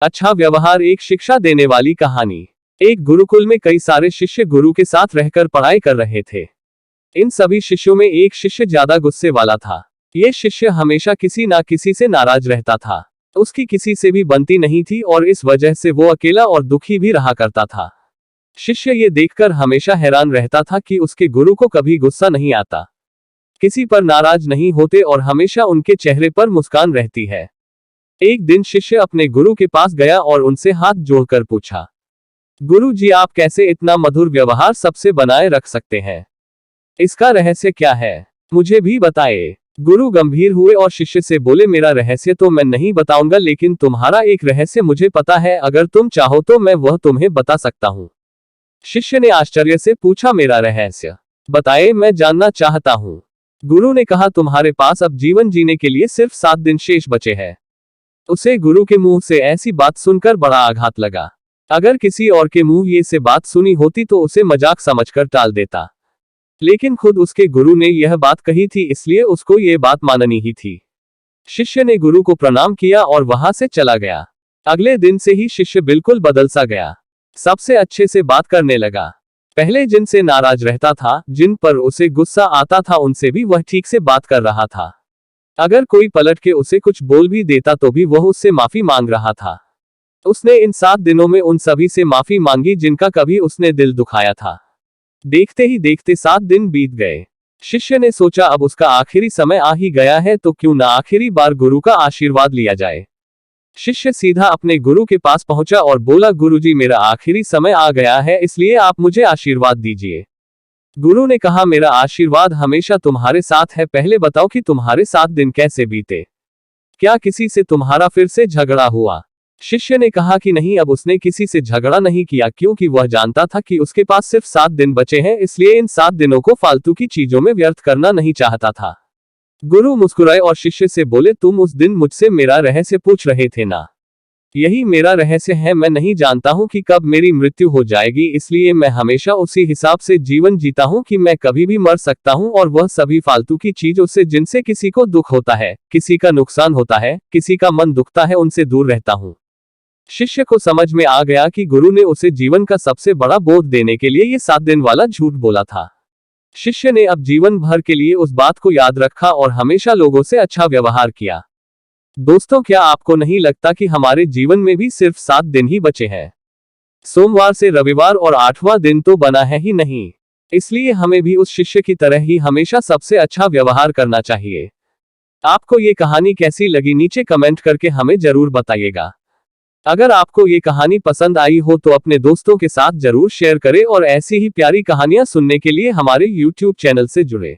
अच्छा व्यवहार एक शिक्षा देने वाली कहानी। एक गुरुकुल में कई सारे शिष्य गुरु के साथ रहकर पढ़ाई कर रहे थे। इन सभी शिष्यों में एक शिष्य ज्यादा गुस्से वाला था। ये शिष्य हमेशा किसी ना किसी से नाराज रहता था। उसकी किसी से भी बनती नहीं थी और इस वजह से वो अकेला और दुखी भी रहा करता था। शिष्य ये देखकर हमेशा हैरान रहता था कि उसके गुरु को कभी गुस्सा नहीं आता, किसी पर नाराज नहीं होते और हमेशा उनके चेहरे पर मुस्कान रहती है। एक दिन शिष्य अपने गुरु के पास गया और उनसे हाथ जोड़कर पूछा, गुरु जी आप कैसे इतना मधुर व्यवहार सबसे बनाए रख सकते हैं? इसका रहस्य क्या है? मुझे भी बताए। गुरु गंभीर हुए और शिष्य से बोले, मेरा रहस्य तो मैं नहीं बताऊंगा, लेकिन तुम्हारा एक रहस्य मुझे पता है, अगर तुम चाहो तो मैं वह तुम्हें बता सकता हूँ। शिष्य ने आश्चर्य से पूछा, मेरा रहस्य बताए, मैं जानना चाहता हूँ। गुरु ने कहा, तुम्हारे पास अब जीवन जीने के लिए सिर्फ 7 दिन शेष बचे हैं। उसे गुरु के मुंह से ऐसी बात सुनकर बड़ा आघात लगा। अगर किसी और के मुंह ये से बात सुनी होती तो उसे मजाक समझकर टाल देता, लेकिन खुद उसके गुरु ने यह बात कही थी, इसलिए उसको ये बात माननी ही थी। शिष्य ने गुरु को प्रणाम किया और वहां से चला गया। अगले दिन से ही शिष्य बिल्कुल बदल सा गया। सबसे अच्छे से बात करने लगा। पहले जिनसे नाराज रहता था, जिन पर उसे गुस्सा आता था, उनसे भी वह ठीक से बात कर रहा था। अगर कोई पलट के उसे कुछ बोल भी देता तो भी वह उससे माफी मांग रहा था। उसने इन 7 दिनों में उन सभी से माफी मांगी जिनका कभी उसने दिल दुखाया था। देखते ही देखते 7 दिन बीत गए। शिष्य ने सोचा, अब उसका आखिरी समय आ ही गया है तो क्यों ना आखिरी बार गुरु का आशीर्वाद लिया जाए। शिष्य सीधा अपने गुरु के पास पहुंचा और बोला, गुरुजी मेरा आखिरी समय आ गया है, इसलिए आप मुझे आशीर्वाद दीजिए। गुरु ने कहा, मेरा आशीर्वाद हमेशा तुम्हारे साथ है, पहले बताओ कि तुम्हारे 7 दिन कैसे बीते? क्या किसी से तुम्हारा फिर से झगड़ा हुआ? शिष्य ने कहा कि नहीं, अब उसने किसी से झगड़ा नहीं किया, क्योंकि वह जानता था कि उसके पास सिर्फ 7 दिन बचे हैं, इसलिए इन 7 दिनों को फालतू की चीजों में व्यर्थ करना नहीं चाहता था। गुरु मुस्कुराए और शिष्य से बोले, तुम उस दिन मुझसे मेरा रहस्य पूछ रहे थे ना? यही मेरा रहस्य है। मैं नहीं जानता हूं कि कब मेरी मृत्यु हो जाएगी, इसलिए मैं हमेशा उसी हिसाब से जीवन जीता हूं कि मैं कभी भी मर सकता हूं, और वह सभी फालतू की चीजों से जिनसे किसी को दुख होता है, किसी का नुकसान होता है, किसी का मन दुखता है, उनसे दूर रहता हूं। शिष्य को समझ में आ गया कि गुरु ने उसे जीवन का सबसे बड़ा बोध देने के लिए ये 7 दिन वाला झूठ बोला था। शिष्य ने अब जीवन भर के लिए उस बात को याद रखा और हमेशा लोगों से अच्छा व्यवहार किया। दोस्तों, क्या आपको नहीं लगता कि हमारे जीवन में भी सिर्फ 7 दिन ही बचे हैं? सोमवार से रविवार और 8वां दिन तो बना है ही नहीं। इसलिए हमें भी उस शिष्य की तरह ही हमेशा सबसे अच्छा व्यवहार करना चाहिए। आपको ये कहानी कैसी लगी, नीचे कमेंट करके हमें जरूर बताइएगा। अगर आपको ये कहानी पसंद आई हो तो अपने दोस्तों के साथ जरूर शेयर करें और ऐसी ही प्यारी कहानियां सुनने के लिए हमारे YouTube चैनल से जुड़े।